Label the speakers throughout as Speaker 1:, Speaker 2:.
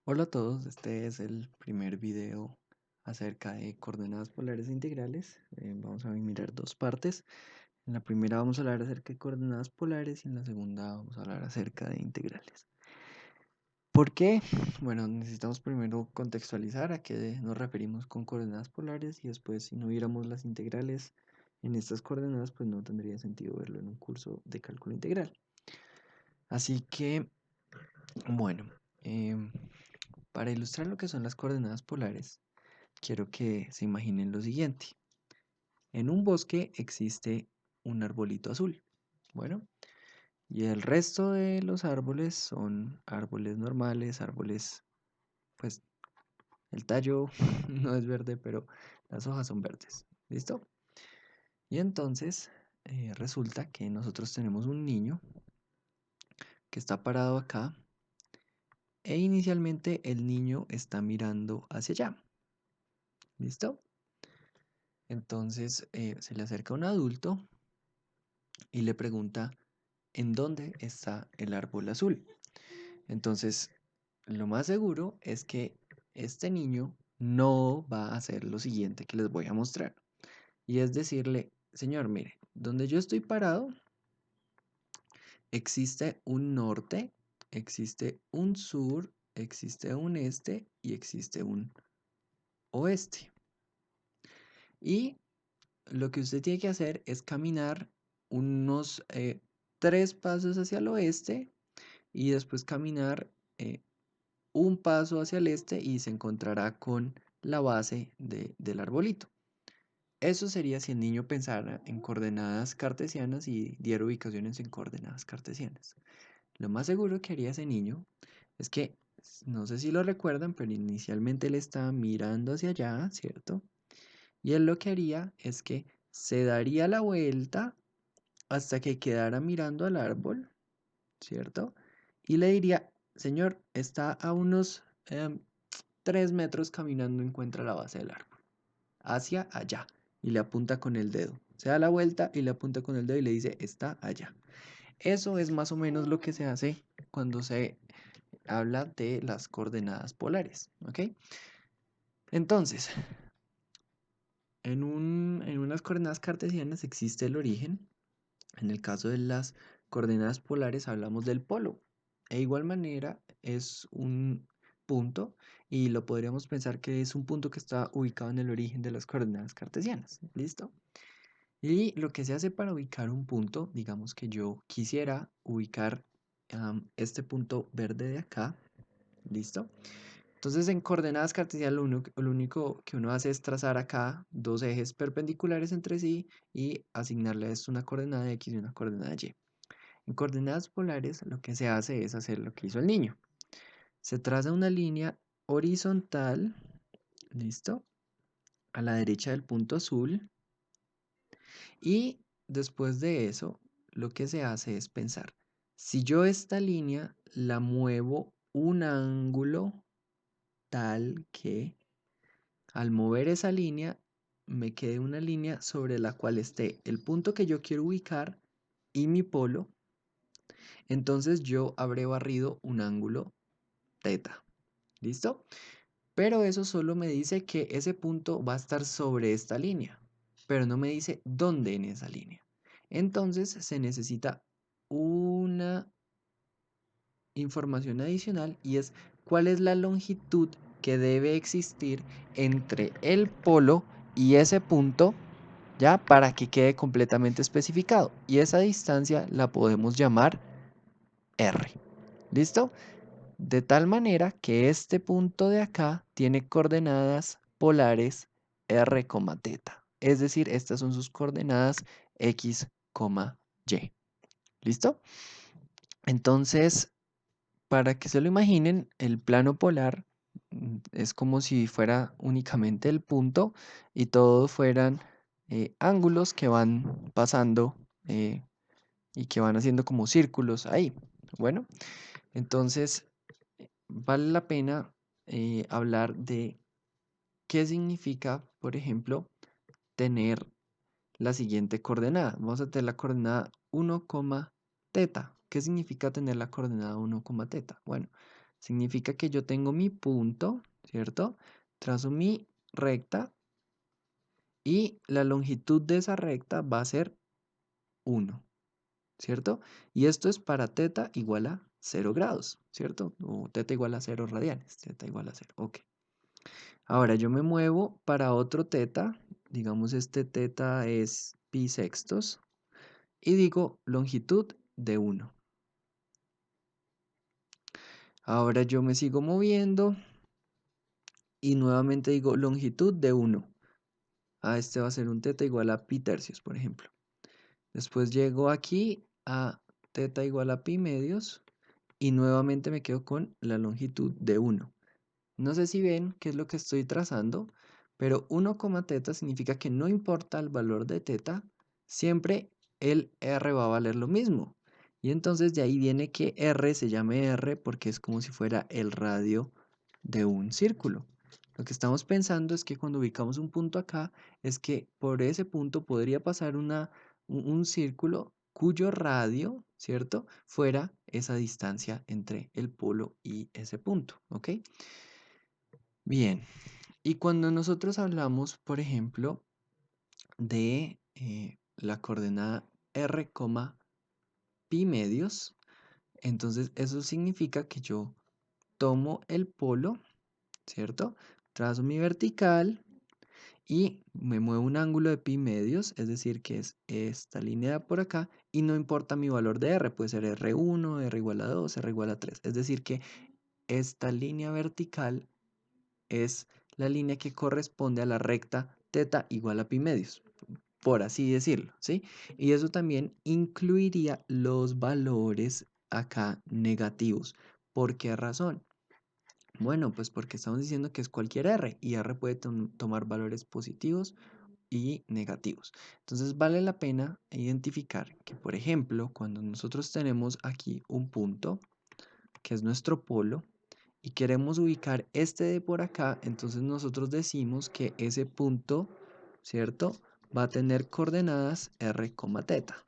Speaker 1: Hola a todos, este es el primer video acerca de coordenadas polares e integrales. Vamos a mirar dos partes. En la primera vamos a hablar acerca de coordenadas polares y en la segunda vamos a hablar acerca de integrales. ¿Por qué? Bueno, necesitamos primero contextualizar a qué nos referimos con coordenadas polares y después si no viéramos las integrales en estas coordenadas, pues no tendría sentido verlo en un curso de cálculo integral. Así que, bueno, em, para ilustrar lo que son las coordenadas polares, quiero que se imaginen lo siguiente. En un bosque existe un arbolito azul. Bueno, y el resto de los árboles son árboles normales, árboles, pues el tallo no es verde, pero las hojas son verdes. ¿Listo? Y entonces resulta que nosotros tenemos un niño que está parado acá e inicialmente el niño está mirando hacia allá. ¿Listo? Entonces se le acerca un adulto y le pregunta en dónde está el árbol azul. Entonces, lo más seguro es que este niño no va a hacer lo siguiente que les voy a mostrar. Y es decirle, señor, mire, donde yo estoy parado, existe un norte, existe un sur, existe un este y existe un oeste. Y lo que usted tiene que hacer es caminar unos 3 pasos hacia el oeste y después caminar un paso hacia el este y se encontrará con la base del arbolito. Eso sería si el niño pensara en coordenadas cartesianas y diera ubicaciones en coordenadas cartesianas. Lo más seguro que haría ese niño es que, no sé si lo recuerdan, pero inicialmente él estaba mirando hacia allá, ¿cierto? Y él lo que haría es que se daría la vuelta hasta que quedara mirando al árbol, ¿cierto? Y le diría, señor, está a unos 3 metros caminando, encuentra la base del árbol, hacia allá, y le apunta con el dedo. Se da la vuelta y le apunta con el dedo y le dice, está allá. Eso es más o menos lo que se hace cuando se habla de las coordenadas polares, ¿ok? Entonces, en unas coordenadas cartesianas existe el origen. En el caso de las coordenadas polares hablamos del polo. De igual manera es un punto y lo podríamos pensar que es un punto que está ubicado en el origen de las coordenadas cartesianas. ¿Listo? Y lo que se hace para ubicar un punto, digamos que yo quisiera ubicar este punto verde de acá. ¿Listo? Entonces en coordenadas cartesianas lo único que uno hace es trazar acá dos ejes perpendiculares entre sí y asignarle a esto una coordenada X y una coordenada Y. En coordenadas polares lo que se hace es hacer lo que hizo el niño. Se traza una línea horizontal, ¿listo? A la derecha del punto azul y después de eso lo que se hace es pensar, si yo esta línea la muevo un ángulo tal que al mover esa línea, me quede una línea sobre la cual esté el punto que yo quiero ubicar y mi polo. Entonces yo habré barrido un ángulo teta. ¿Listo? Pero eso solo me dice que ese punto va a estar sobre esta línea, pero no me dice dónde en esa línea. Entonces se necesita una información adicional y es cuál es la longitud que debe existir entre el polo y ese punto, ya para que quede completamente especificado. Y esa distancia la podemos llamar R. ¿Listo? De tal manera que este punto de acá tiene coordenadas polares R, teta. Es decir, estas son sus coordenadas X, Y. ¿Listo? Entonces, para que se lo imaginen, el plano polar es como si fuera únicamente el punto y todos fueran ángulos que van pasando y que van haciendo como círculos ahí. Bueno, entonces vale la pena hablar de qué significa, por ejemplo, tener la siguiente coordenada. Vamos a tener la coordenada 1, teta. ¿Qué significa tener la coordenada 1, teta? Bueno, Significa que yo tengo mi punto, ¿cierto? Trazo mi recta y la longitud de esa recta va a ser 1, ¿cierto? Y esto es para teta igual a 0 grados, ¿cierto? O teta igual a 0 radianes, teta igual a 0, ok. Ahora yo me muevo para otro teta, digamos este teta es pi sextos, y digo longitud de 1. Ahora yo me sigo moviendo y nuevamente digo longitud de 1. Este va a ser un teta igual a pi tercios, por ejemplo. Después llego aquí a teta igual a pi medios y nuevamente me quedo con la longitud de 1. No sé si ven qué es lo que estoy trazando, pero 1, teta significa que no importa el valor de teta, siempre el r va a valer lo mismo. Y entonces de ahí viene que r se llame r porque es como si fuera el radio de un círculo. Lo que estamos pensando es que cuando ubicamos un punto acá, es que por ese punto podría pasar un círculo cuyo radio, ¿cierto? Fuera esa distancia entre el polo y ese punto, ¿ok? Bien, y cuando nosotros hablamos, por ejemplo, de la coordenada r, pi medios, entonces eso significa que yo tomo el polo, ¿cierto? Trazo mi vertical y me muevo un ángulo de pi medios, es decir, que es esta línea por acá, y no importa mi valor de r, puede ser r1, r igual a 2, r igual a 3, es decir, que esta línea vertical es la línea que corresponde a la recta teta igual a pi medios, por así decirlo, ¿sí? Y eso también incluiría los valores acá negativos. ¿Por qué razón? Bueno, pues porque estamos diciendo que es cualquier r y r puede tomar valores positivos y negativos. Entonces vale la pena identificar que, por ejemplo, cuando nosotros tenemos aquí un punto, que es nuestro polo, y queremos ubicar este de por acá, entonces nosotros decimos que ese punto, ¿cierto? Va a tener coordenadas r, teta.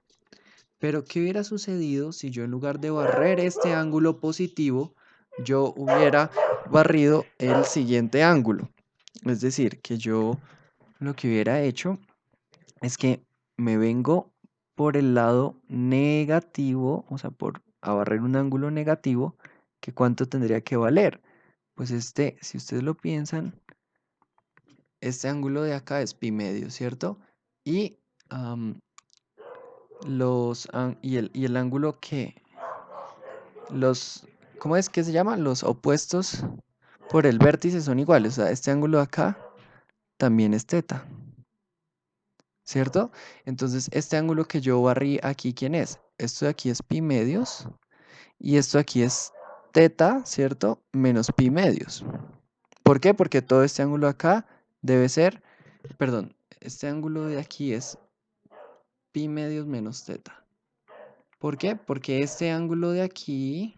Speaker 1: Pero ¿qué hubiera sucedido si yo en lugar de barrer este ángulo positivo, yo hubiera barrido el siguiente ángulo? Es decir, que yo lo que hubiera hecho es que me vengo por el lado negativo, o sea, por a barrer un ángulo negativo, que cuánto tendría que valer. Pues este, si ustedes lo piensan, este ángulo de acá es pi medio, ¿cierto? Y, y el ángulo que, ¿cómo es que se llama? Los opuestos por el vértice son iguales. O sea, este ángulo de acá también es teta, ¿cierto? Entonces, este ángulo que yo barrí aquí, ¿quién es? Esto de aquí es pi medios y esto de aquí es teta, ¿cierto? Menos pi medios. ¿Por qué? Porque todo este ángulo acá debe ser, perdón, este ángulo de aquí es pi medios menos teta. ¿Por qué? Porque este ángulo de aquí,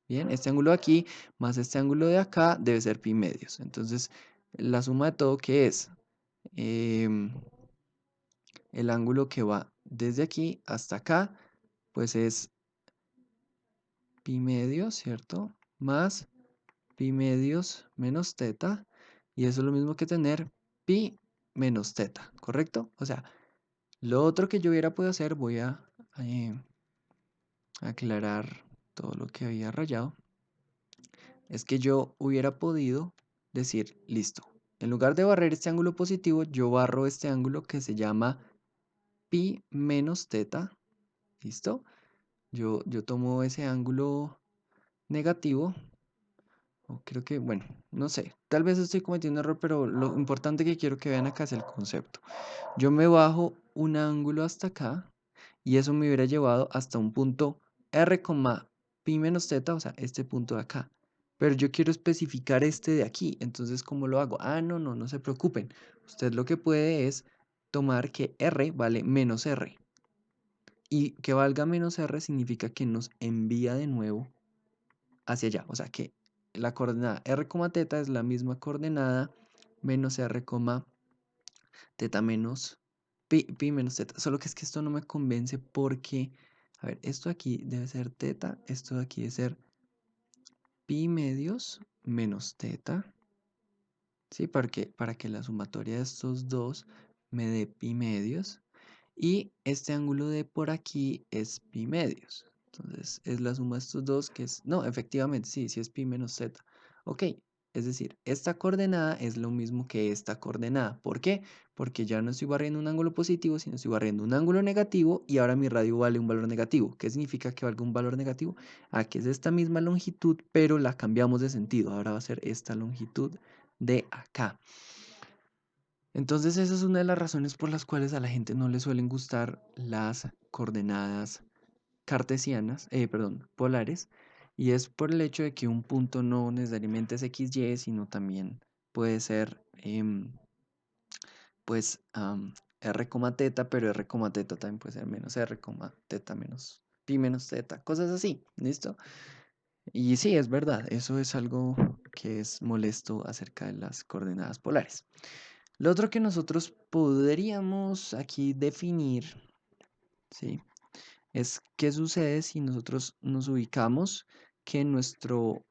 Speaker 1: bien, este ángulo de aquí más este ángulo de acá debe ser pi medios. Entonces, la suma de todo, ¿qué es? Em, el ángulo que va desde aquí hasta acá, pues es pi medios, ¿cierto? Más pi medios menos teta. Y eso es lo mismo que tener pi menos teta, ¿correcto? O sea, lo otro que yo hubiera podido hacer, voy a aclarar todo lo que había rayado, es que yo hubiera podido decir, listo, en lugar de barrer este ángulo positivo, yo barro este ángulo que se llama pi menos teta, ¿listo? Yo tomo ese ángulo negativo, o creo que, bueno, no sé, tal vez estoy cometiendo un error, pero lo importante que quiero que vean acá es el concepto. Yo me bajo un ángulo hasta acá y eso me hubiera llevado hasta un punto r, pi menos teta, o sea, este punto de acá. Pero yo quiero especificar este de aquí, entonces, ¿cómo lo hago? Ah, no se preocupen. Usted lo que puede es tomar que r vale menos r. Y que valga menos r significa que nos envía de nuevo hacia allá. O sea, que la coordenada r, teta es la misma coordenada menos r, teta menos pi menos teta. Solo que es que esto no me convence porque, a ver, esto aquí debe ser teta, esto de aquí debe ser pi medios menos teta, ¿sí? Para que la sumatoria de estos dos me dé pi medios. Y este ángulo de por aquí es pi medios. Entonces es la suma de estos dos que es, no, efectivamente, sí, sí es pi menos z. Ok, es decir, esta coordenada es lo mismo que esta coordenada. ¿Por qué? Porque ya no estoy barriendo un ángulo positivo, sino estoy barriendo un ángulo negativo y ahora mi radio vale un valor negativo. ¿Qué significa que valga un valor negativo? Aquí es esta misma longitud, pero la cambiamos de sentido. Ahora va a ser esta longitud de acá. Entonces esa es una de las razones por las cuales a la gente no le suelen gustar las coordenadas cartesianas, perdón, polares, y es por el hecho de que un punto no necesariamente es XY, sino también puede ser pues R, teta, pero R, teta también puede ser menos R, teta menos pi menos teta, cosas así, ¿listo? Y sí, es verdad, eso es algo que es molesto acerca de las coordenadas polares. Lo otro que nosotros podríamos aquí definir, ¿sí? Es qué sucede si nosotros nos ubicamos que nuestro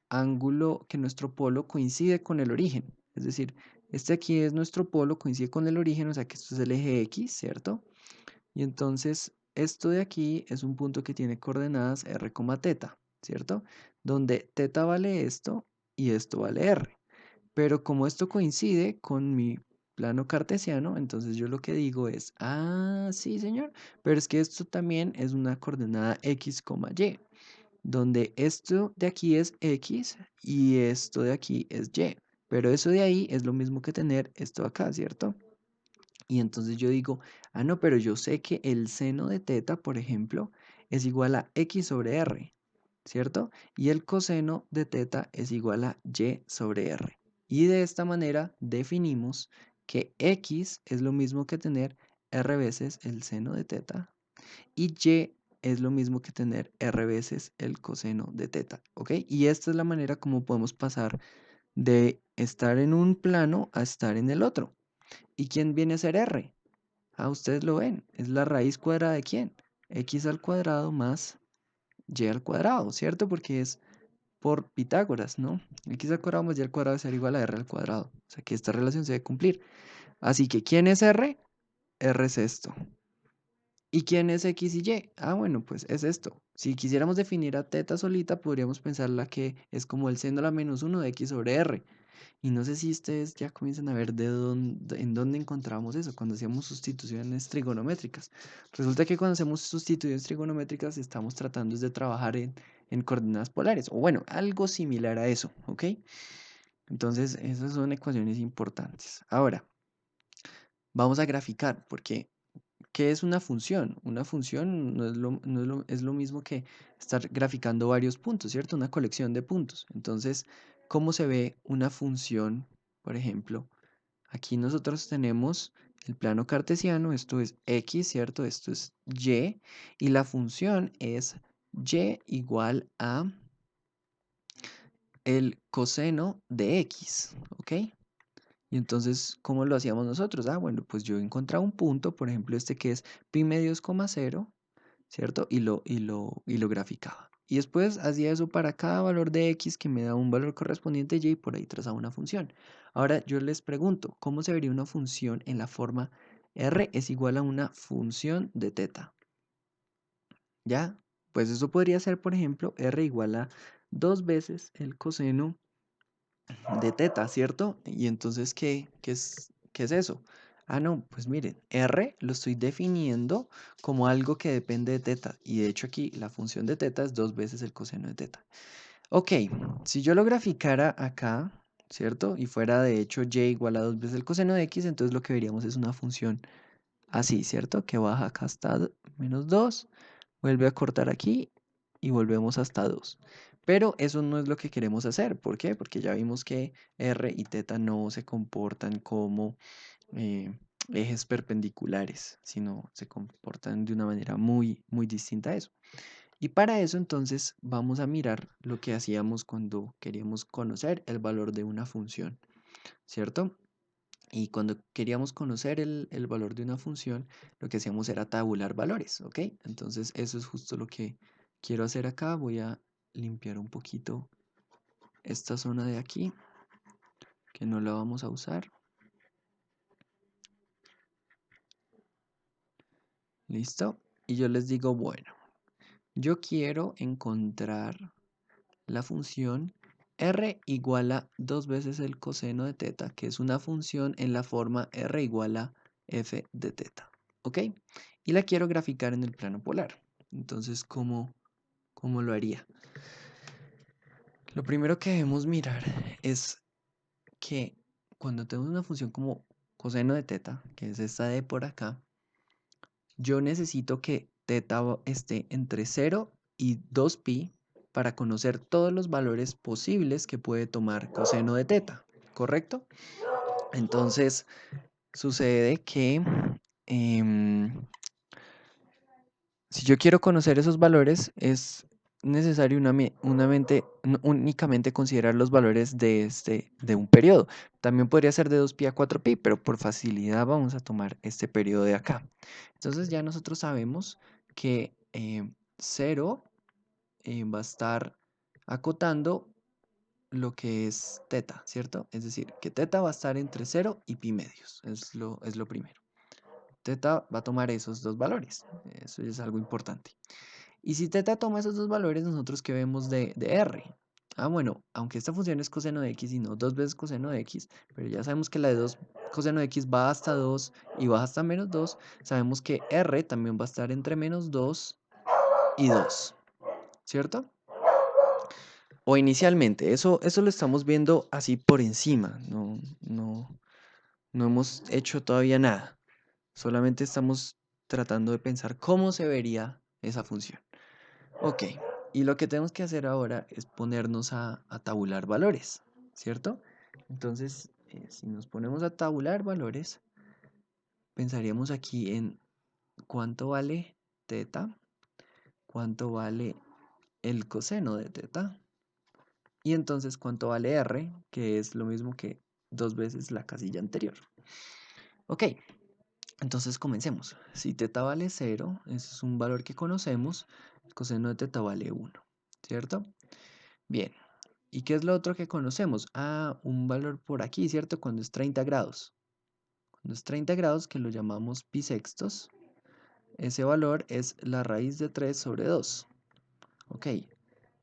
Speaker 1: ángulo, que nuestro polo coincide con el origen. Es decir, este aquí es nuestro polo, coincide con el origen, o sea que esto es el eje X, ¿cierto? Y entonces esto de aquí es un punto que tiene coordenadas r, teta, ¿cierto? Donde teta vale esto y esto vale r. Pero como esto coincide con mi plano cartesiano, entonces yo lo que digo es, ah, sí, señor, pero es que esto también es una coordenada x, y, donde esto de aquí es x y esto de aquí es y. Pero eso de ahí es lo mismo que tener esto acá, ¿cierto? Y entonces yo digo, ah, no, pero yo sé que el seno de teta, por ejemplo, es igual a x sobre r, ¿cierto? Y el coseno de teta es igual a y sobre r. Y de esta manera definimos que x es lo mismo que tener r veces el seno de teta y y es lo mismo que tener r veces el coseno de teta, ¿ok? Y esta es la manera como podemos pasar de estar en un plano a estar en el otro. ¿Y quién viene a ser r? Ah, ustedes lo ven, es la raíz cuadrada de quién? X al cuadrado más y al cuadrado, ¿cierto? Porque es por Pitágoras, ¿no? X al cuadrado más y al cuadrado es igual a r al cuadrado. O sea que esta relación se debe cumplir. Así que, ¿quién es r? R es esto. ¿Y quién es x y y? Ah, bueno, pues es esto. Si quisiéramos definir a teta solita, podríamos pensarla que es como el seno a la menos 1 de x sobre r. Y no sé si ustedes ya comienzan a ver en dónde encontramos eso, cuando hacíamos sustituciones trigonométricas. Resulta que cuando hacemos sustituciones trigonométricas estamos tratando de trabajar en coordenadas polares, o bueno, algo similar a eso, ¿ok? Entonces, esas son ecuaciones importantes. Ahora, vamos a graficar, porque ¿qué es una función? Una función es lo mismo que estar graficando varios puntos, ¿cierto? Una colección de puntos. Entonces, ¿cómo se ve una función, por ejemplo? Aquí nosotros tenemos el plano cartesiano, esto es x, ¿cierto? Esto es y la función es y igual a el coseno de x, ¿ok? Y entonces, ¿cómo lo hacíamos nosotros? Ah, bueno, pues yo encontraba un punto, por ejemplo, este que es pi medios, cero, ¿cierto? Y lo graficaba. Y después hacía eso para cada valor de x que me da un valor correspondiente y por ahí trazaba una función. Ahora yo les pregunto, ¿cómo se vería una función en la forma r es igual a una función de teta? ¿Ya? Pues eso podría ser, por ejemplo, r igual a 2 veces el coseno de teta, ¿cierto? Y entonces, ¿qué es eso? Ah, no, pues miren, R lo estoy definiendo como algo que depende de teta. Y de hecho aquí la función de teta es 2 veces el coseno de teta. Ok, si yo lo graficara acá, ¿cierto? Y fuera de hecho y igual a 2 veces el coseno de x, entonces lo que veríamos es una función así, ¿cierto? Que baja acá hasta menos 2, vuelve a cortar aquí y volvemos hasta 2. Pero eso no es lo que queremos hacer. ¿Por qué? Porque ya vimos que r y teta no se comportan como eh, ejes perpendiculares, sino se comportan de una manera muy, muy distinta a eso. Y para eso entonces vamos a mirar lo que hacíamos cuando queríamos conocer el valor de una función, ¿cierto? Y cuando queríamos conocer el valor de una función, lo que hacíamos era tabular valores, ¿ok? Entonces eso es justo lo que quiero hacer acá. Voy a limpiar un poquito esta zona de aquí, que no la vamos a usar. ¿Listo? Y yo les digo, bueno, yo quiero encontrar la función r igual a 2 veces el coseno de teta, que es una función en la forma r igual a f de teta. ¿Ok? Y la quiero graficar en el plano polar. Entonces, ¿cómo lo haría? Lo primero que debemos mirar es que cuando tenemos una función como coseno de teta, que es esta de por acá, yo necesito que teta esté entre 0 y 2pi para conocer todos los valores posibles que puede tomar coseno de teta, ¿correcto? Entonces, sucede que si yo quiero conocer esos valores, es necesario únicamente considerar los valores de un periodo. También podría ser de 2pi a 4pi, pero por facilidad vamos a tomar este periodo de acá. Entonces ya nosotros sabemos que 0 va a estar acotando lo que es teta, ¿cierto? Es decir, que teta va a estar entre 0 y pi medios, es lo primero. Teta va a tomar esos dos valores, eso es algo importante. Y si teta toma esos dos valores, nosotros ¿qué vemos de r? Ah, bueno, aunque esta función es coseno de x y no 2 veces coseno de x, pero ya sabemos que la de 2 coseno de x va hasta 2 y va hasta menos 2, sabemos que r también va a estar entre menos 2 y 2, ¿cierto? O inicialmente, eso lo estamos viendo así por encima, no hemos hecho todavía nada, solamente estamos tratando de pensar cómo se vería esa función. Ok, y lo que tenemos que hacer ahora es ponernos a tabular valores, ¿cierto? Entonces, si nos ponemos a tabular valores, pensaríamos aquí en cuánto vale teta, cuánto vale el coseno de teta, y entonces cuánto vale r, que es lo mismo que 2 veces la casilla anterior. Ok, entonces comencemos. Si teta vale 0, ese es un valor que conocemos, el coseno de teta vale 1, ¿cierto? Bien. ¿Y qué es lo otro que conocemos? Ah, un valor por aquí, ¿cierto? Cuando es 30 grados. Cuando es 30 grados, que lo llamamos pi sextos, ese valor es la raíz de 3 sobre 2. Ok,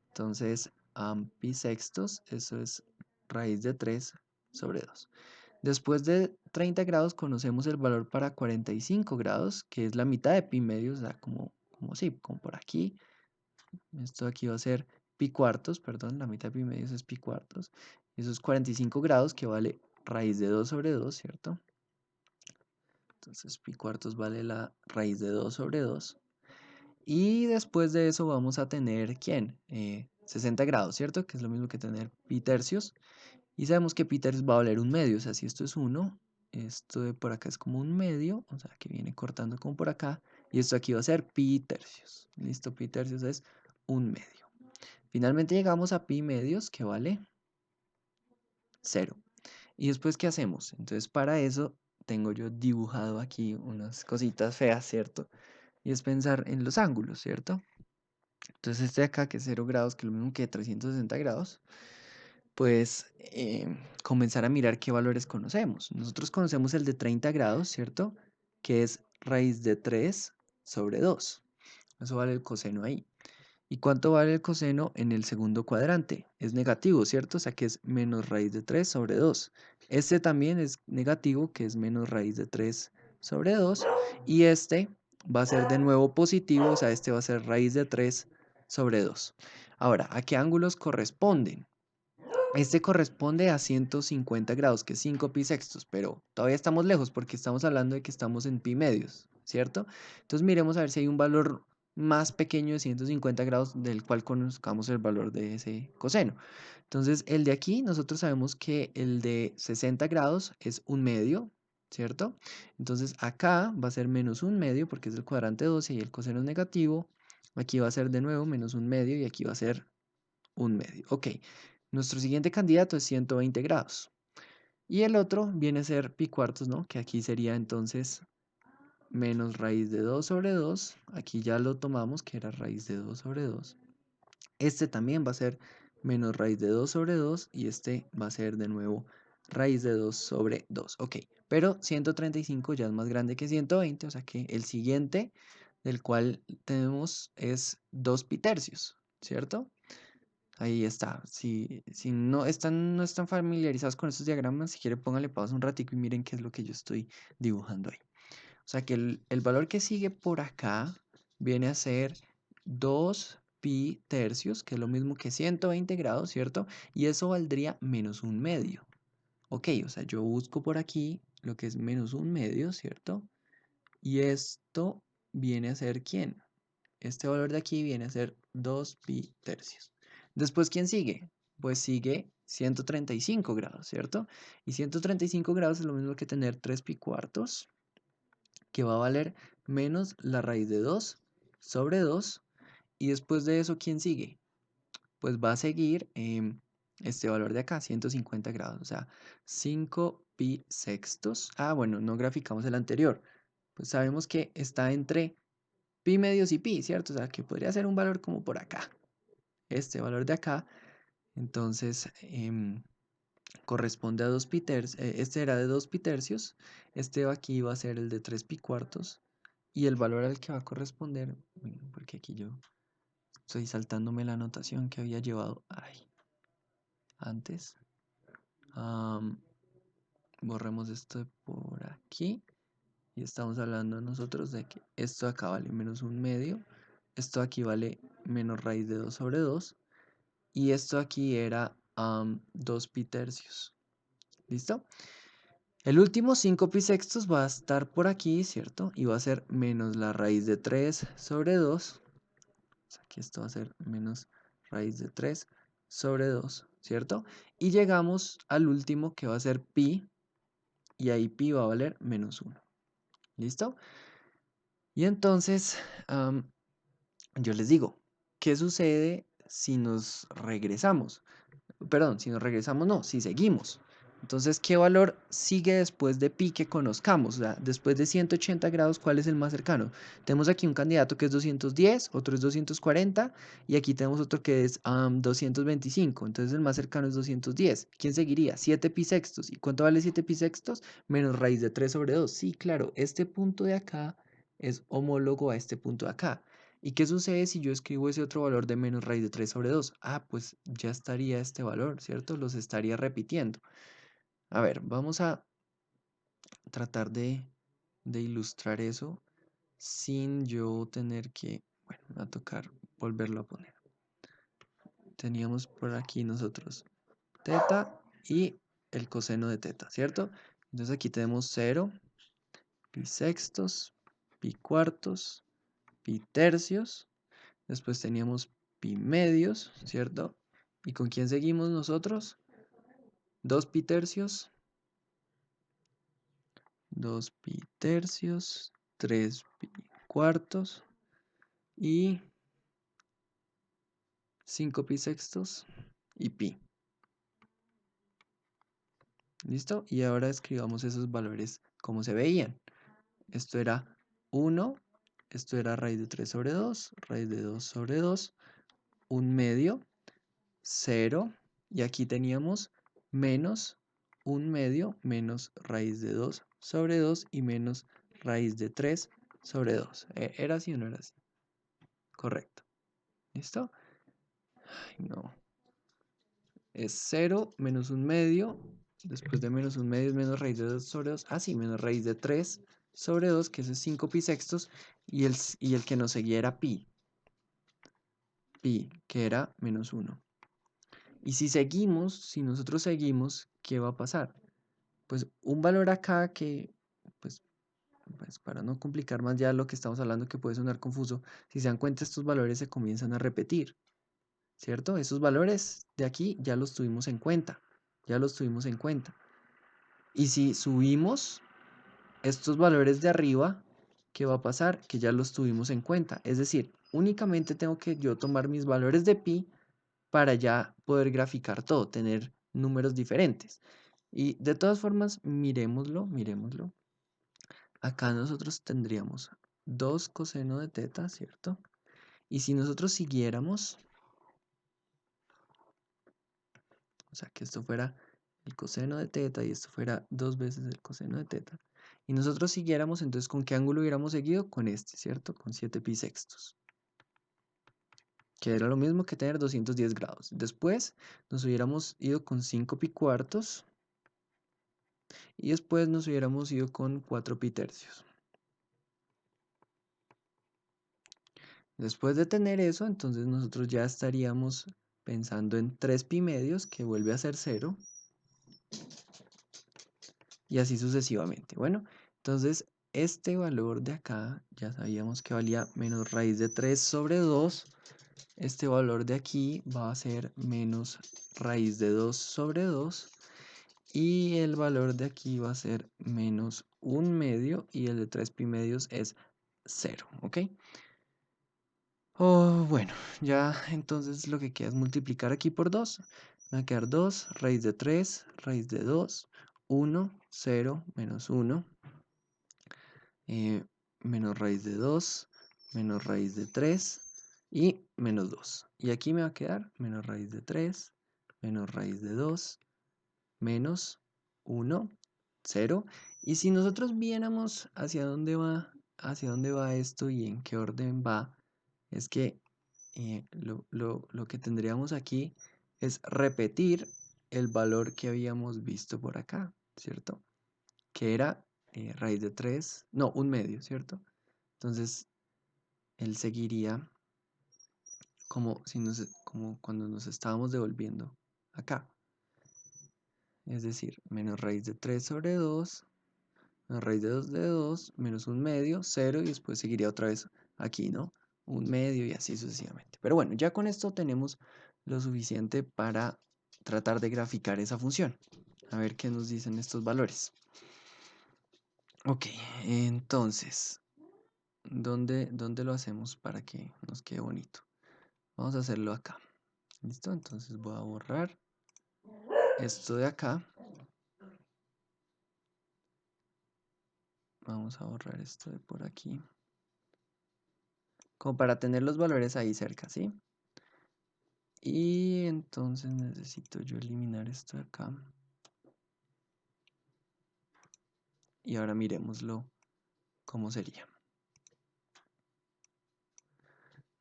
Speaker 1: entonces pi sextos, eso es raíz de 3 sobre 2. Después de 30 grados conocemos el valor para 45 grados, que es la mitad de pi medios, o sea, como por aquí. Esto aquí va a ser pi cuartos, perdón, la mitad de pi medios es pi cuartos. Eso es 45 grados, que vale raíz de 2 sobre 2, ¿cierto? Entonces pi cuartos vale la raíz de 2 sobre 2. Y después de eso vamos a tener, ¿quién? 60 grados, ¿cierto? Que es lo mismo que tener pi tercios. Y sabemos que pi tercios va a valer un medio, o sea, si esto es 1, esto de por acá es como un medio, o sea, que viene cortando como por acá. Y esto aquí va a ser pi tercios. ¿Listo? Pi tercios es un medio. Finalmente llegamos a pi medios, que vale 0. ¿Y después qué hacemos? Entonces para eso tengo yo dibujado aquí unas cositas feas, ¿cierto? Y es pensar en los ángulos, ¿cierto? Entonces este de acá, que es 0 grados, que es lo mismo que 360 grados, pues comenzar a mirar qué valores conocemos. Nosotros conocemos el de 30 grados, ¿cierto? Que es raíz de 3 sobre 2. Eso vale el coseno ahí. ¿Y cuánto vale el coseno en el segundo cuadrante? Es negativo, ¿cierto? O sea que es menos raíz de 3 sobre 2. Este también es negativo, que es menos raíz de 3 sobre 2. Y este va a ser de nuevo positivo, o sea, este va a ser raíz de 3 sobre 2. Ahora, ¿a qué ángulos corresponden? Este corresponde a 150 grados, que es 5 pi sextos, pero todavía estamos lejos porque estamos hablando de que estamos en pi medios, ¿cierto? Entonces miremos a ver si hay un valor más pequeño de 150 grados del cual conozcamos el valor de ese coseno. Entonces el de aquí nosotros sabemos que el de 60 grados es un medio, ¿cierto? Entonces acá va a ser menos un medio porque es el cuadrante 12 y el coseno es negativo. Aquí va a ser de nuevo menos un medio y aquí va a ser un medio. Ok, nuestro siguiente candidato es 120 grados. Y el otro viene a ser pi cuartos, ¿no? Que aquí sería entonces menos raíz de 2 sobre 2. Aquí ya lo tomamos, que era raíz de 2 sobre 2. Este también va a ser menos raíz de 2 sobre 2 y este va a ser de nuevo raíz de 2 sobre 2. Ok, pero 135 ya es más grande que 120, o sea que el siguiente del cual tenemos es 2 pi tercios, ¿cierto? Ahí está. Si no están familiarizados con estos diagramas, si quieren pónganle pausa un ratico y miren qué es lo que yo estoy dibujando ahí. O sea que el valor que sigue por acá viene a ser 2 pi tercios, que es lo mismo que 120 grados, ¿cierto? Y eso valdría menos un medio. Ok, o sea, yo busco por aquí lo que es menos un medio, ¿cierto? Y esto viene a ser ¿quién? Este valor de aquí viene a ser 2 pi tercios. Después, ¿quién sigue? Pues sigue 135 grados, ¿cierto? Y 135 grados es lo mismo que tener 3 pi cuartos, que va a valer menos la raíz de 2 sobre 2. Y después de eso, ¿quién sigue? Pues va a seguir este valor de acá, 150 grados, o sea, 5 pi sextos. Ah, bueno, no graficamos el anterior. Pues sabemos que está entre pi medios y pi, ¿cierto? O sea, que podría ser un valor como por acá. Este valor de acá, entonces, corresponde a 2 pi tercios. Este era de 2 pi tercios. Este aquí va a ser el de 3 pi cuartos. Y el valor al que va a corresponder, porque aquí yo estoy saltándome la anotación que había llevado antes. Borremos esto de por aquí. Y estamos hablando nosotros de que esto acá vale menos un medio. Esto aquí vale menos raíz de 2 sobre 2. Y esto aquí era 2 pi tercios. ¿Listo? El último 5 pi sextos va a estar por aquí, ¿cierto? Y va a ser menos la raíz de 3 sobre 2. O sea, aquí esto va a ser menos raíz de 3 sobre 2, ¿cierto? Y llegamos al último que va a ser pi. Y ahí pi va a valer menos 1. ¿Listo? Y entonces, yo les digo, ¿qué sucede si nos regresamos? Perdón, si nos regresamos, no, si seguimos. Entonces, ¿qué valor sigue después de pi que conozcamos? O sea, después de 180 grados, ¿cuál es el más cercano? Tenemos aquí un candidato que es 210, otro es 240 y aquí tenemos otro que es 225. Entonces, el más cercano es 210. ¿Quién seguiría? 7 pi sextos. ¿Y cuánto vale 7 pi sextos? Menos raíz de 3 sobre 2. Sí, claro, este punto de acá es homólogo a este punto de acá. ¿Y qué sucede si yo escribo ese otro valor de menos raíz de 3 sobre 2? Ah, pues ya estaría este valor, ¿cierto? Los estaría repitiendo. A ver, vamos a tratar de ilustrar eso sin yo tener que, bueno, a tocar volverlo a poner. Teníamos por aquí nosotros teta y el coseno de teta, ¿cierto? Entonces aquí tenemos 0, pi sextos, pi cuartos, pi tercios. Después teníamos pi medios, ¿cierto? ¿Y con quién seguimos nosotros? 2 pi tercios, 2 pi tercios, 3 pi cuartos y 5 pi sextos y pi. ¿Listo? Y ahora escribamos esos valores como se veían. Esto era 1, esto era raíz de 3 sobre 2, raíz de 2 sobre 2, un medio, 0, y aquí teníamos menos un medio menos raíz de 2 sobre 2 y menos raíz de 3 sobre 2. ¿Era así o no era así? Correcto. ¿Listo? Ay, no. Es 0 menos un medio. Después de menos un medio es menos raíz de 2 sobre 2. Ah, sí, menos raíz de 3 sobre 2, que eso es 5 pi sextos. Y el que nos seguía era pi. Pi, que era menos 1. Y si nosotros seguimos, ¿qué va a pasar? Pues un valor acá que, pues, pues para no complicar más ya lo que estamos hablando que puede sonar confuso, si se dan cuenta estos valores se comienzan a repetir, ¿cierto? Esos valores de aquí ya los tuvimos en cuenta, ya los tuvimos en cuenta. Y si subimos estos valores de arriba, ¿qué va a pasar? Que ya los tuvimos en cuenta. Es decir, únicamente tengo que yo tomar mis valores de pi para ya poder graficar todo, tener números diferentes. Y de todas formas, miremoslo. Acá nosotros tendríamos 2 coseno de teta, ¿cierto? Y si nosotros siguiéramos, O sea, que esto fuera el coseno de teta y esto fuera 2 veces el coseno de teta. Y nosotros siguiéramos, entonces, ¿con qué ángulo hubiéramos seguido? Con este, ¿cierto? Con 7 pi sextos. Que era lo mismo que tener 210 grados. Después nos hubiéramos ido con 5 pi cuartos. Y después nos hubiéramos ido con 4 pi tercios. Después de tener eso, entonces nosotros ya estaríamos pensando en 3 pi medios, que vuelve a ser 0. Y así sucesivamente. Bueno, entonces este valor de acá ya sabíamos que valía menos raíz de 3 sobre 2. Este valor de aquí va a ser menos raíz de 2 sobre 2. Y el valor de aquí va a ser menos 1/2 y el de 3 pi medios es 0, ¿ok? Oh, bueno, ya entonces lo que queda es multiplicar aquí por 2. Me va a quedar 2, raíz de 3, raíz de 2, 1, 0, menos 1, menos raíz de 2, menos raíz de 3 y menos 2. Y aquí me va a quedar menos raíz de 3, menos raíz de 2, menos 1, 0. Y si nosotros viéramos hacia dónde va esto y en qué orden va, es que lo que tendríamos aquí es repetir el valor que habíamos visto por acá, ¿cierto? Que era raíz de 3, no, 1/2, ¿cierto? Entonces, él seguiría como cuando nos estábamos devolviendo acá. Es decir, menos raíz de 3 sobre 2, menos raíz de 2, menos 1/2, 0, y después seguiría otra vez aquí, ¿no? 1/2 y así sucesivamente. Pero bueno, ya con esto tenemos lo suficiente para tratar de graficar esa función. A ver qué nos dicen estos valores. Ok, entonces, ¿dónde lo hacemos para que nos quede bonito? Vamos a hacerlo acá. ¿Listo? Entonces voy a borrar esto de acá. Vamos a borrar esto de por aquí. Como para tener los valores ahí cerca, ¿sí? Y entonces necesito yo eliminar esto de acá. Y ahora miremoslo cómo sería.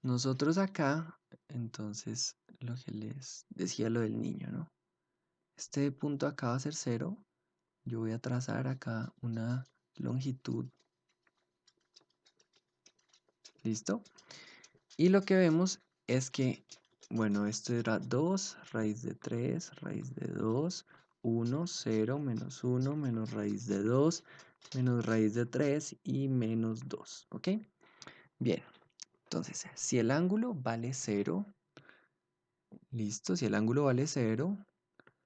Speaker 1: Nosotros acá, entonces, lo que les decía lo del niño, ¿no? Este punto acá va a ser 0. Yo voy a trazar acá una longitud. ¿Listo? Y lo que vemos es que, bueno, esto era 2, raíz de 3, raíz de 2, 1, 0, menos 1, menos raíz de 2, menos raíz de 3 y menos 2, ¿ok? Bien, entonces, si el ángulo vale 0, listo, si el ángulo vale 0,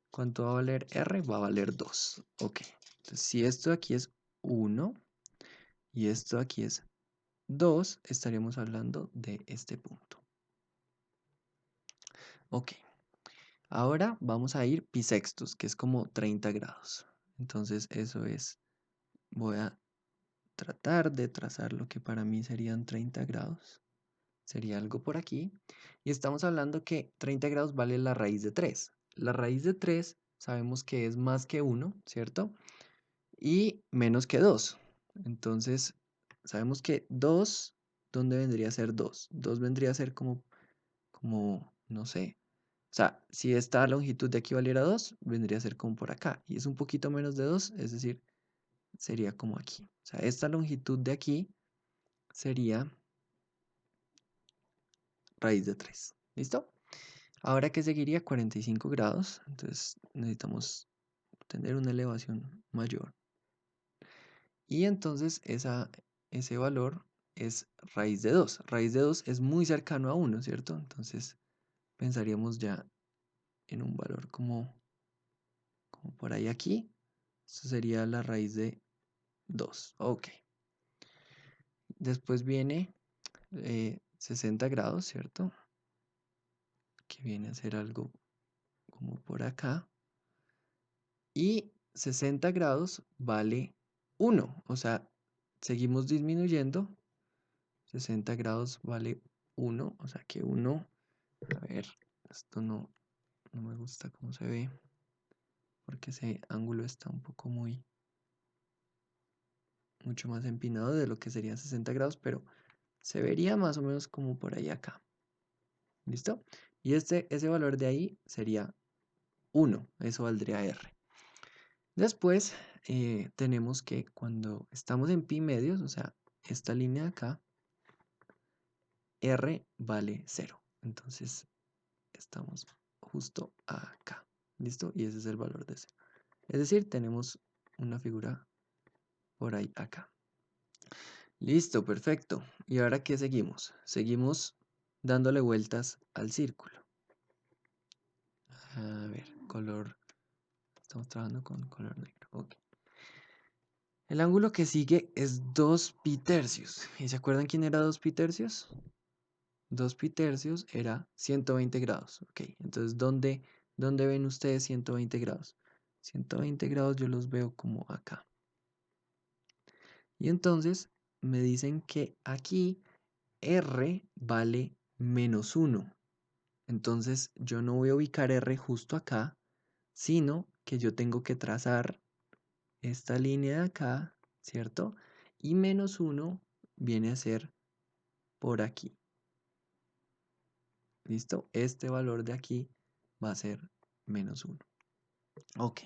Speaker 1: ¿cuánto va a valer R? Va a valer 2, ok. Entonces, si esto aquí es 1 y esto aquí es 2, estaríamos hablando de este punto. Ok, ahora vamos a ir bisextos, que es como 30 grados. Entonces eso es, voy a tratar de trazar lo que para mí serían 30 grados. Sería algo por aquí. Y estamos hablando que 30 grados vale la raíz de 3. La raíz de 3 sabemos que es más que 1, ¿cierto? Y menos que 2. Entonces, sabemos que 2, ¿dónde vendría a ser 2? 2 vendría a ser como, no sé. O sea, si esta longitud de aquí valiera 2, vendría a ser como por acá. Y es un poquito menos de 2, es decir, sería como aquí. O sea, esta longitud de aquí sería raíz de 3. ¿Listo? Ahora que seguiría 45 grados, entonces necesitamos tener una elevación mayor. Y entonces ese valor es raíz de 2. Raíz de 2 es muy cercano a 1, ¿cierto? Entonces pensaríamos ya en un valor como por ahí aquí. Eso sería la raíz de 2. Ok. Después viene 60 grados, ¿cierto? Que viene a ser algo como por acá. Y 60 grados vale 1. O sea, seguimos disminuyendo. 60 grados vale 1. O sea que 1. A ver, esto no. no me gusta cómo se ve, porque ese ángulo está un poco mucho más empinado de lo que serían 60 grados, pero se vería más o menos como por ahí acá. ¿Listo? Y ese valor de ahí sería 1, eso valdría R. Después tenemos que cuando estamos en pi medios, o sea, esta línea de acá, R vale 0. Entonces estamos justo acá. ¿Listo? Y ese es el valor de 0. Es decir, tenemos una figura por ahí acá. Listo, perfecto. ¿Y ahora qué seguimos? Seguimos dándole vueltas al círculo. A ver, color. Estamos trabajando con color negro. Ok. El ángulo que sigue es 2 pi tercios. ¿Y se acuerdan quién era 2 pi tercios? 2 pi tercios era 120 grados. Ok, entonces, ¿dónde ven ustedes 120 grados? 120 grados yo los veo como acá. Y entonces me dicen que aquí R vale menos 1. Entonces yo no voy a ubicar R justo acá, sino que yo tengo que trazar esta línea de acá, ¿cierto? Y menos 1 viene a ser por aquí. ¿Listo? Este valor de aquí va a ser menos 1. Ok.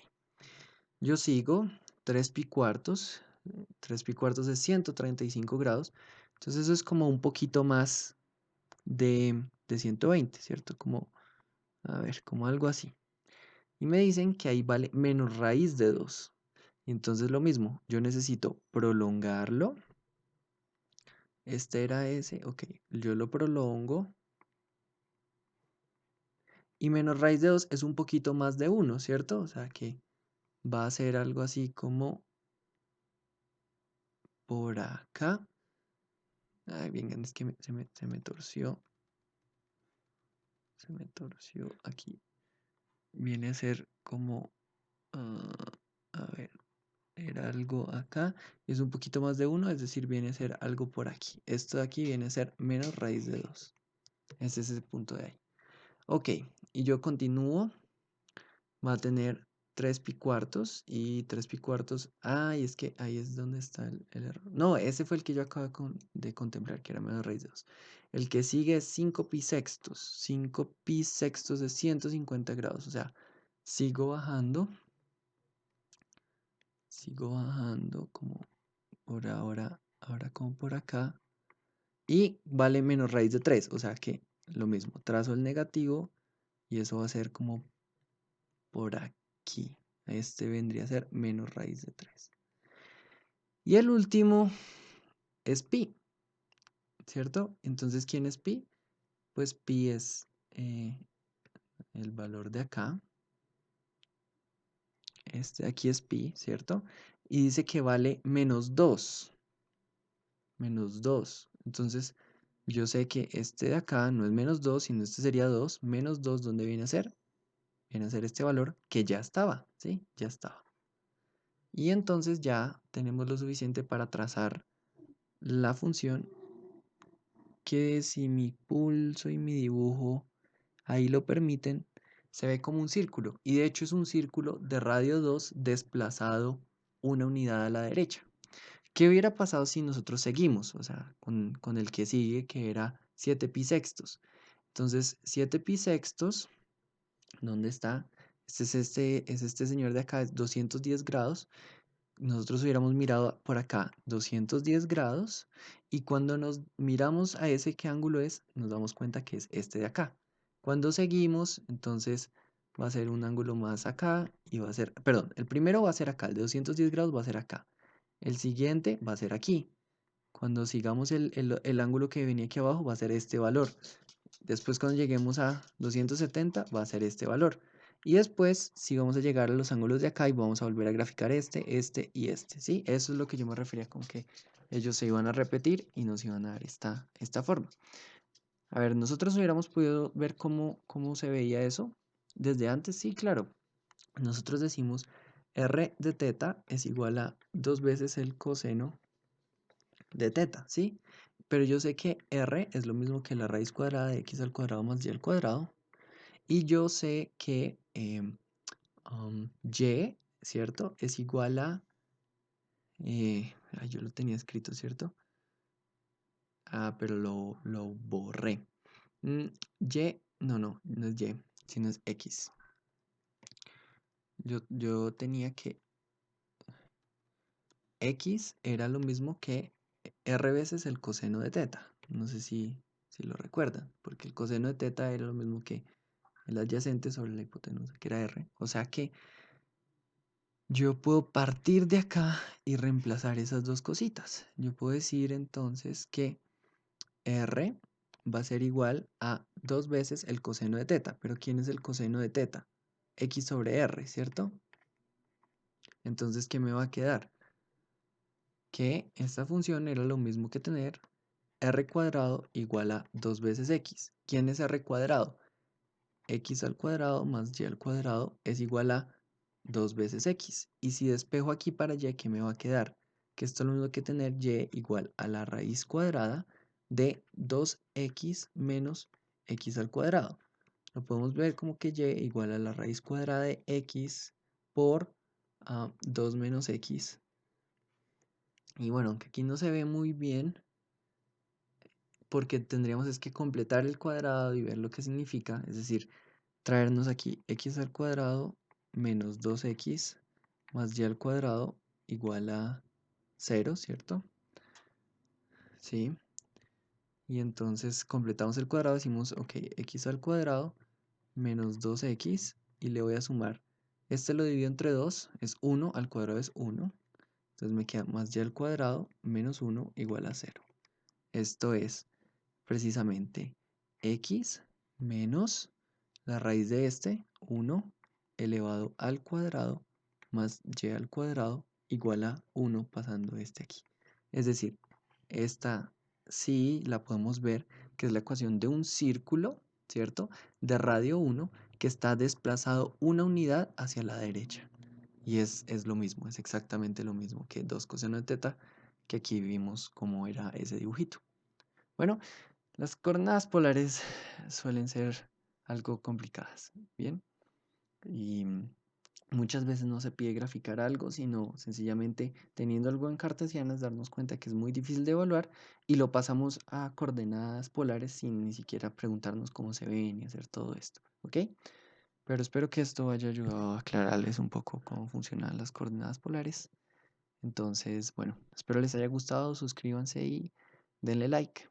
Speaker 1: Yo sigo 3 pi cuartos. 3 pi cuartos es 135 grados. Entonces eso es como un poquito más de 120, ¿cierto? Como, a ver, como algo así. Y me dicen que ahí vale menos raíz de 2. Y entonces lo mismo, yo necesito prolongarlo. Este era ese, ok, yo lo prolongo. Y menos raíz de 2 es un poquito más de 1, ¿cierto? O sea que va a ser algo así como por acá. Ay, vengan, es que se me torció. Se me torció aquí. Viene a ser como, a ver, era algo acá. Y es un poquito más de 1, es decir, viene a ser algo por aquí. Esto de aquí viene a ser menos raíz de 2. Ese es el punto de ahí. Ok, y yo continúo. Va a tener 3 pi cuartos y 3 pi cuartos. Ay, es que ahí es donde está el error. No, ese fue el que yo acabo de contemplar, que era menos raíz de 2. El que sigue es 5 pi sextos. 5 pi sextos es 150 grados. O sea, sigo bajando. Sigo bajando como por ahora como por acá. Y vale menos raíz de 3. O sea que lo mismo. Trazo el negativo y eso va a ser como por aquí. Este vendría a ser menos raíz de 3. Y el último es pi, ¿cierto? Entonces, ¿quién es pi? Pues pi es el valor de acá. Este de aquí es pi, ¿cierto? Y dice que vale menos 2. Menos 2. Entonces, yo sé que este de acá no es menos 2, sino este sería 2. Menos 2, ¿dónde viene a ser? Viene a ser este valor que ya estaba, ¿sí? Ya estaba. Y entonces ya tenemos lo suficiente para trazar la función que si mi pulso y mi dibujo ahí lo permiten, se ve como un círculo. Y de hecho es un círculo de radio 2 desplazado una unidad a la derecha. ¿Qué hubiera pasado si nosotros seguimos? O sea, con el que sigue, que era 7 pi sextos. Entonces, 7 pi sextos, ¿dónde está? Es este señor de acá, es 210 grados. Nosotros hubiéramos mirado por acá 210 grados y cuando nos miramos a ese qué ángulo es, nos damos cuenta que es este de acá. Cuando seguimos, entonces va a ser un ángulo más acá y va a ser, perdón, el primero va a ser acá, el de 210 grados va a ser acá. El siguiente va a ser aquí. Cuando sigamos el ángulo que venía aquí abajo va a ser este valor. Después cuando lleguemos a 270 va a ser este valor. Y después si vamos a llegar a los ángulos de acá y vamos a volver a graficar este y este, ¿sí? Eso es lo que yo me refería con que ellos se iban a repetir y nos iban a dar esta forma. A ver, nosotros hubiéramos podido ver cómo se veía eso desde antes, sí, claro. Nosotros decimos r de teta es igual a 2 veces el coseno de teta, ¿sí? Pero yo sé que r es lo mismo que la raíz cuadrada de x al cuadrado más y al cuadrado. Y yo sé que y, ¿cierto? Es igual a, yo lo tenía escrito, ¿cierto? Ah, pero lo borré. Mm, no es y, sino es x. Yo tenía que x era lo mismo que r veces el coseno de teta. No sé si lo recuerdan, porque el coseno de teta era lo mismo que el adyacente sobre la hipotenusa, que era r. O sea que yo puedo partir de acá y reemplazar esas dos cositas. Yo puedo decir entonces que r va a ser igual a 2 veces el coseno de teta. ¿Pero quién es el coseno de teta? X sobre r, ¿cierto? Entonces, ¿qué me va a quedar? Que esta función era lo mismo que tener r cuadrado igual a 2 veces x. ¿Quién es r cuadrado? X al cuadrado más y al cuadrado es igual a 2 veces x. Y si despejo aquí para y, ¿qué me va a quedar? Que esto es lo mismo que tener y igual a la raíz cuadrada de 2x menos x al cuadrado. Lo podemos ver como que y igual a la raíz cuadrada de x por 2 menos x. Y bueno, aunque aquí no se ve muy bien, porque tendríamos es que completar el cuadrado y ver lo que significa, es decir, traernos aquí x al cuadrado menos 2x más y al cuadrado igual a 0, ¿cierto? Sí. Y entonces completamos el cuadrado, decimos, ok, x al cuadrado menos 2x y le voy a sumar. Este lo divido entre 2, es 1, al cuadrado es 1. Entonces me queda más y al cuadrado menos 1 igual a 0. Esto es precisamente x menos la raíz de este, 1 elevado al cuadrado más y al cuadrado igual a 1 pasando este aquí. Es decir, esta sí la podemos ver que es la ecuación de un círculo, ¿cierto? De radio 1 que está desplazado una unidad hacia la derecha. Y es lo mismo, es exactamente lo mismo que 2 coseno de teta, que aquí vimos cómo era ese dibujito. Bueno, las coordenadas polares suelen ser algo complicadas, ¿bien? Y muchas veces no se pide graficar algo, sino sencillamente teniendo algo en cartesianas darnos cuenta que es muy difícil de evaluar y lo pasamos a coordenadas polares sin ni siquiera preguntarnos cómo se ven y hacer todo esto, ¿ok? Pero espero que esto haya ayudado a aclararles un poco cómo funcionan las coordenadas polares. Entonces, bueno, espero les haya gustado, suscríbanse y denle like.